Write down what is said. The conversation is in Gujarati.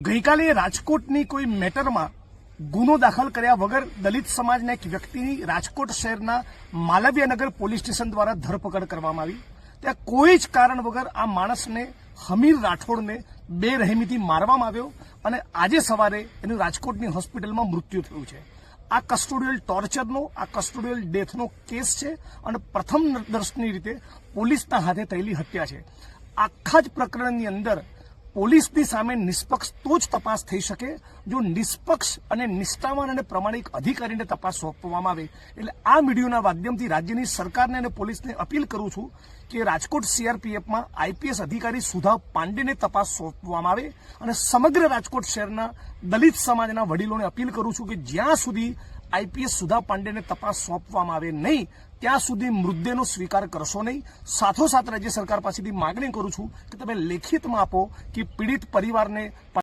ગઈકાલે રાજકોટની કોઈ મેટરમાં ગુનો દાખલ કર્યા વગર દલિત સમાજના એક વ્યક્તિની રાજકોટ શહેરના માલવીયાનગર પોલીસ સ્ટેશન દ્વારા ધરપકડ કરવામાં આવી। ત્યાં કોઈ જ કારણ વગર આ માણસને હમીર રાઠોડને બેરહેમીથી મારવામાં આવ્યો અને આજે સવારે એનું રાજકોટની હોસ્પિટલમાં મૃત્યુ થયું છે। આ કસ્ટોડિયલ ટોર્ચરનો આ કસ્ટોડિયલ ડેથનો કેસ છે અને પ્રથમ દર્શની રીતે પોલીસના હાથે થયેલી હત્યા છે। આખા જ પ્રકરણની અંદર પોલીસની સામે નિષ્પક્ષ તો જ તપાસ થઈ શકે જો નિષ્પક્ષ અને નિષ્ઠાવાન અને પ્રમાણિક અધિકારીને તપાસ સોંપવામાં આવે। એટલે આ મીડિયાના માધ્યમથી રાજ્યની સરકારને અને પોલીસને અપીલ કરું છું કે રાજકોટ સીઆરપીએફમાં આઈપીએસ અધિકારી સુધા પાંડેને તપાસ સોંપવામાં આવે અને સમગ્ર રાજકોટ શહેરના દલિત સમાજના વડીલોને અપીલ કરું છું કે જ્યાં સુધી આઈપીએસ સુધા પાંડેને તપાસ સોંપવામાં આવે નહીં ત્યાં સુધી મૃતદેહનો સ્વીકાર કરશો નહીં। સાથોસાથ રાજ્ય સરકાર પાસેથી માગણી કરું છું કે તમે લેખિતમાં આપો કે પીડિત પરિવારને